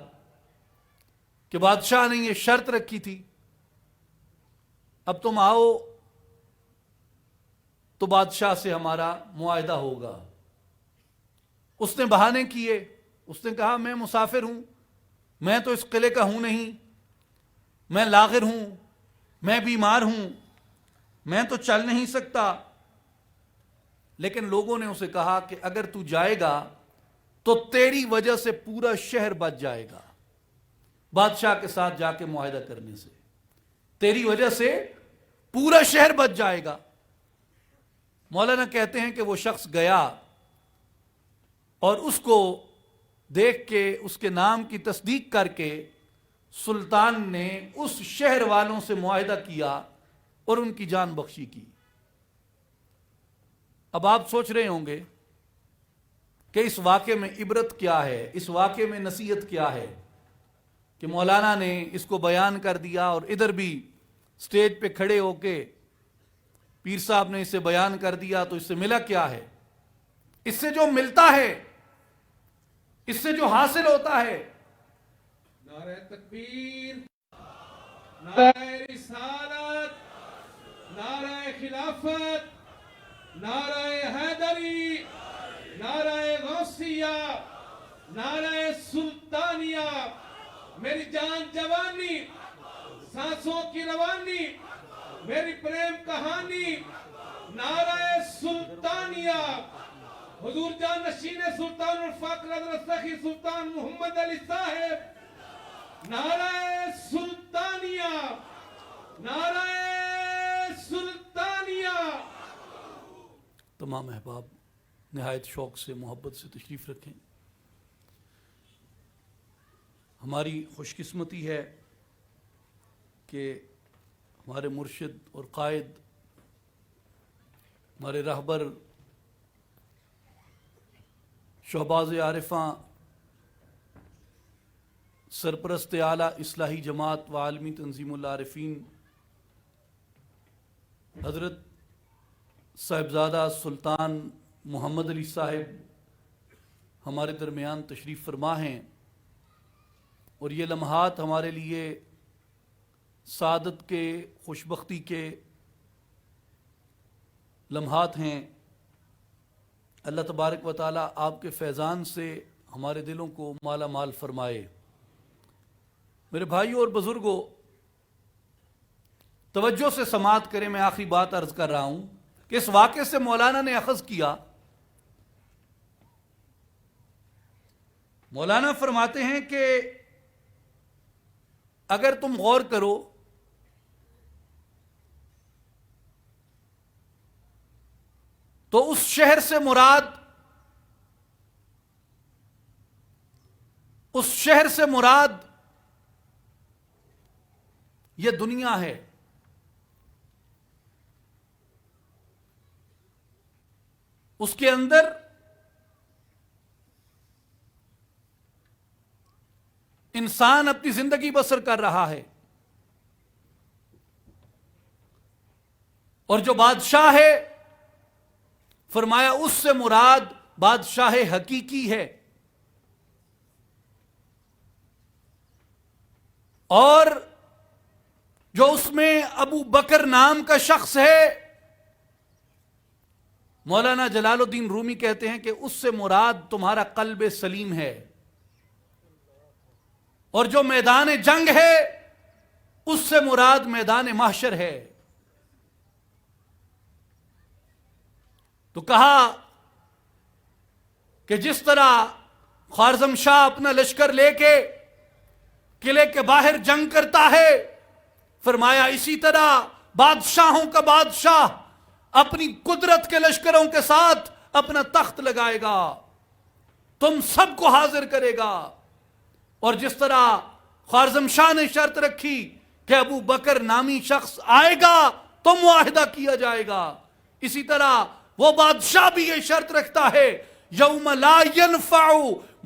Speaker 1: کہ بادشاہ نے یہ شرط رکھی تھی، اب تم آؤ تو بادشاہ سے ہمارا معاہدہ ہوگا. اس نے بہانے کیے، اس نے کہا میں مسافر ہوں، میں تو اس قلعے کا ہوں نہیں، میں لاغر ہوں، میں بیمار ہوں، میں تو چل نہیں سکتا. لیکن لوگوں نے اسے کہا کہ اگر تو جائے گا تو تیری وجہ سے پورا شہر بچ جائے گا بادشاہ کے ساتھ جا کے معاہدہ کرنے سے، تیری وجہ سے پورا شہر بچ جائے گا۔ مولانا کہتے ہیں کہ وہ شخص گیا اور اس کو دیکھ کے اس کے نام کی تصدیق کر کے سلطان نے اس شہر والوں سے معاہدہ کیا اور ان کی جان بخشی کی۔ اب آپ سوچ رہے ہوں گے کہ اس واقعے میں عبرت کیا ہے، اس واقعے میں نصیحت کیا ہے کہ مولانا نے اس کو بیان کر دیا اور ادھر بھی سٹیج پہ کھڑے ہو کے پیر صاحب نے اسے بیان کر دیا، تو اس سے ملا کیا ہے؟ اس سے جو ملتا ہے، اس سے جو حاصل ہوتا ہے،
Speaker 2: نعرہ تکبیر، نعرہ رسالت، نعرہ خلافت، نعرہ حیدری، نعرہ غوثیہ، نعرہ سلطانیہ، میری جان جوانی، سانسوں کی روانی، میری پریم کہانی، نعرہ سلطانیہ، حضور جان نشین سلطان الفقر حضرت سخی سلطان محمد علی صاحب، نعرہ سلطانیہ، نعرہ سلطانیہ۔
Speaker 1: تمام احباب نہایت شوق سے محبت سے تشریف رکھیں۔ ہماری خوش قسمتی ہے کہ ہمارے مرشد اور قائد، ہمارے رہبر، شہباز عارفاں، سرپرست اعلیٰ اصلاحی جماعت و عالمی تنظیم العارفین حضرت صاحبزادہ سلطان محمد علی صاحب ہمارے درمیان تشریف فرما ہیں، اور یہ لمحات ہمارے لیے سعادت کے، خوشبختی کے لمحات ہیں۔ اللہ تبارک و تعالیٰ آپ کے فیضان سے ہمارے دلوں کو مالا مال فرمائے۔ میرے بھائیوں اور بزرگوں، توجہ سے سماعت کریں، میں آخری بات عرض کر رہا ہوں کہ اس واقعے سے مولانا نے اخذ کیا۔ مولانا فرماتے ہیں کہ اگر تم غور کرو تو اس شہر سے مراد، اس شہر سے مراد یہ دنیا ہے۔ اس کے اندر انسان اپنی زندگی بسر کر رہا ہے، اور جو بادشاہ ہے فرمایا اس سے مراد بادشاہ حقیقی ہے، اور جو اس میں ابو بکر نام کا شخص ہے، مولانا جلال الدین رومی کہتے ہیں کہ اس سے مراد تمہارا قلب سلیم ہے، اور جو میدان جنگ ہے اس سے مراد میدان محشر ہے۔ تو کہا کہ جس طرح خوارزم شاہ اپنا لشکر لے کے قلعے کے باہر جنگ کرتا ہے، فرمایا اسی طرح بادشاہوں کا بادشاہ اپنی قدرت کے لشکروں کے ساتھ اپنا تخت لگائے گا، تم سب کو حاضر کرے گا۔ اور جس طرح خوارزم شاہ نے شرط رکھی کہ ابو بکر نامی شخص آئے گا تو معاہدہ کیا جائے گا، اسی طرح وہ بادشاہ بھی یہ شرط رکھتا ہے، یوم لا ينفع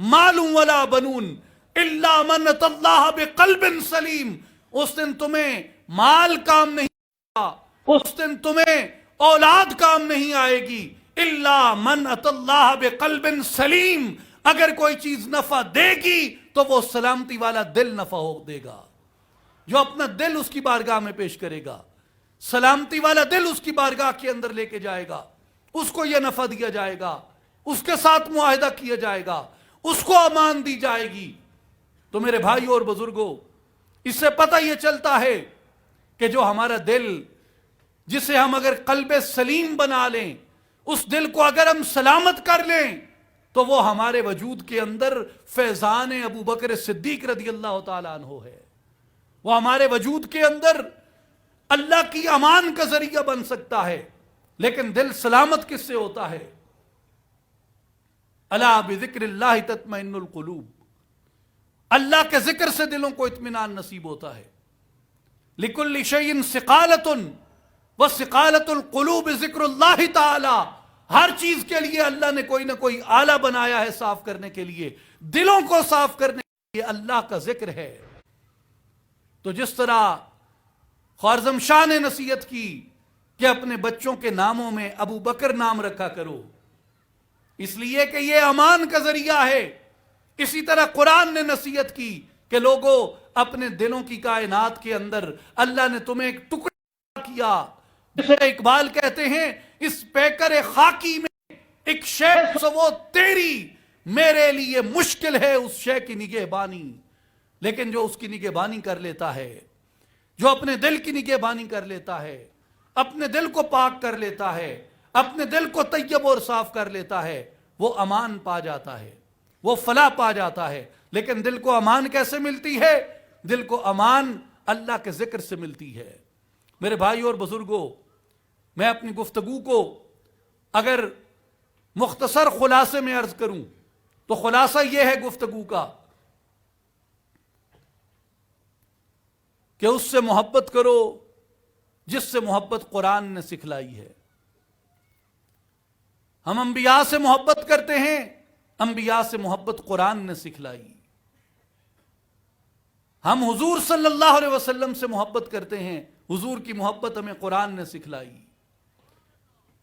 Speaker 1: مال ولا بنون الا من اتى اللہ بقلب سلیم۔ اس دن تمہیں مال کام نہیں آئے گا، اس دن تمہیں اولاد کام نہیں آئے گی، الا من اتى اللہ بقلب سلیم۔ اگر کوئی چیز نفع دے گی تو وہ سلامتی والا دل نفع دے گا، جو اپنا دل اس کی بارگاہ میں پیش کرے گا، سلامتی والا دل اس کی بارگاہ کے اندر لے کے جائے گا، اس کو یہ نفع دیا جائے گا، اس کے ساتھ معاہدہ کیا جائے گا، اس کو امان دی جائے گی۔ تو میرے بھائیوں اور بزرگوں، اس سے پتہ یہ چلتا ہے کہ جو ہمارا دل، جسے ہم اگر قلب سلیم بنا لیں، اس دل کو اگر ہم سلامت کر لیں، تو وہ ہمارے وجود کے اندر فیضان ابو بکر صدیق رضی اللہ تعالیٰ عنہ ہے. وہ ہمارے وجود کے اندر اللہ کی امان کا ذریعہ بن سکتا ہے. لیکن دل سلامت کس سے ہوتا ہے؟ الا بذکر اللہ تطمئن القلوب. اللہ کے ذکر سے دلوں کو اطمینان نصیب ہوتا ہے. لکل شیء ثقالۃ وثقالۃ القلوب ذکر اللہ تعالی. ہر چیز کے لیے اللہ نے کوئی نہ کوئی آلہ بنایا ہے صاف کرنے کے لیے. دلوں کو صاف کرنے کے لیے اللہ کا ذکر ہے. تو جس طرح خوارزم شاہ نے نصیحت کی کہ اپنے بچوں کے ناموں میں ابو بکر نام رکھا کرو، اس لیے کہ یہ امان کا ذریعہ ہے. اسی طرح قرآن نے نصیحت کی کہ لوگوں اپنے دلوں کی کائنات کے اندر اللہ نے تمہیں ایک ٹکڑا کیا. جسے اقبال کہتے ہیں اس پیکر خاکی میں ایک شے وہ تیری، میرے لیے مشکل ہے اس شے کی نگہبانی. لیکن جو اس کی نگہبانی کر لیتا ہے، جو اپنے دل کی نگہبانی کر لیتا ہے، اپنے دل کو پاک کر لیتا ہے، اپنے دل کو طیب اور صاف کر لیتا ہے، وہ امان پا جاتا ہے، وہ فلاح پا جاتا ہے. لیکن دل کو امان کیسے ملتی ہے؟ دل کو امان اللہ کے ذکر سے ملتی ہے. میرے بھائیو اور بزرگوں، میں اپنی گفتگو کو اگر مختصر خلاصے میں عرض کروں تو خلاصہ یہ ہے گفتگو کا کہ اس سے محبت کرو جس سے محبت قرآن نے سکھلائی ہے. ہم انبیاء سے محبت کرتے ہیں، انبیاء سے محبت قرآن نے سکھلائی. ہم حضور صلی اللہ علیہ وسلم سے محبت کرتے ہیں، حضور کی محبت ہمیں قرآن نے سکھلائی.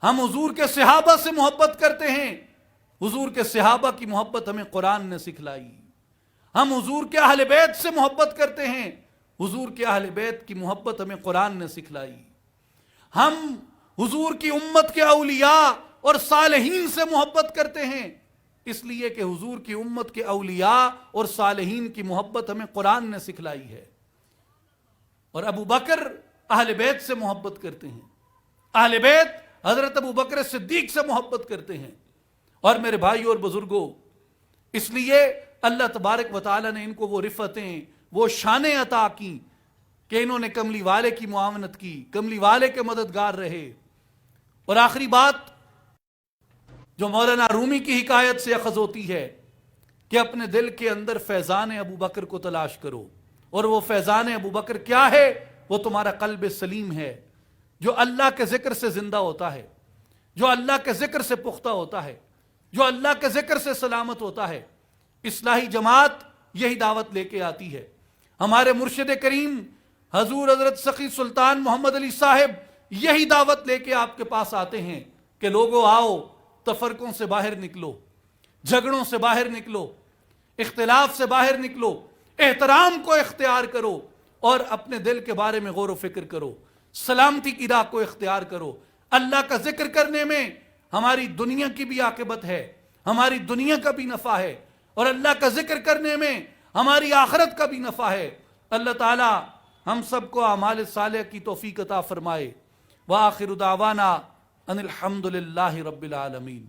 Speaker 1: ہم حضور کے صحابہ سے محبت کرتے ہیں، حضور کے صحابہ کی محبت ہمیں قرآن نے سکھلائی. ہم حضور کے اہل بیت سے محبت کرتے ہیں، حضور کے اہل بیت کی محبت ہمیں قرآن نے سکھلائی. ہم حضور کی امت کے اولیاء اور صالحین سے محبت کرتے ہیں، اس لیے کہ حضور کی امت کے اولیاء اور صالحین کی محبت ہمیں قرآن نے سکھلائی ہے. اور ابو بکر اہل بیت سے محبت کرتے ہیں، اہل بیت حضرت ابو بکر صدیق سے محبت کرتے ہیں. اور میرے بھائیو اور بزرگوں، اس لیے اللہ تبارک و تعالی نے ان کو وہ رفتیں، وہ شانیں عطا کی کہ انہوں نے کملی والے کی معاونت کی، کملی والے کے مددگار رہے. اور آخری بات جو مولانا رومی کی حکایت سے اخذ ہوتی ہے کہ اپنے دل کے اندر فیضان ابو بکر کو تلاش کرو. اور وہ فیضان ابو بکر کیا ہے؟ وہ تمہارا قلب سلیم ہے، جو اللہ کے ذکر سے زندہ ہوتا ہے، جو اللہ کے ذکر سے پختہ ہوتا ہے، جو اللہ کے ذکر سے سلامت ہوتا ہے. اصلاحی جماعت یہی دعوت لے کے آتی ہے. ہمارے مرشد کریم حضور حضرت سخی سلطان محمد علی صاحب یہی دعوت لے کے آپ کے پاس آتے ہیں کہ لوگوں آؤ، تفرقوں سے باہر نکلو، جھگڑوں سے باہر نکلو، اختلاف سے باہر نکلو، احترام کو اختیار کرو اور اپنے دل کے بارے میں غور و فکر کرو، سلامتی کی راہ کو اختیار کرو. اللہ کا ذکر کرنے میں ہماری دنیا کی بھی عاقبت ہے، ہماری دنیا کا بھی نفع ہے، اور اللہ کا ذکر کرنے میں ہماری آخرت کا بھی نفع ہے. اللہ تعالی ہم سب کو اعمال صالحہ کی توفیق عطا فرمائے. وآخر دعوانا ان الحمد للہ رب العالمین.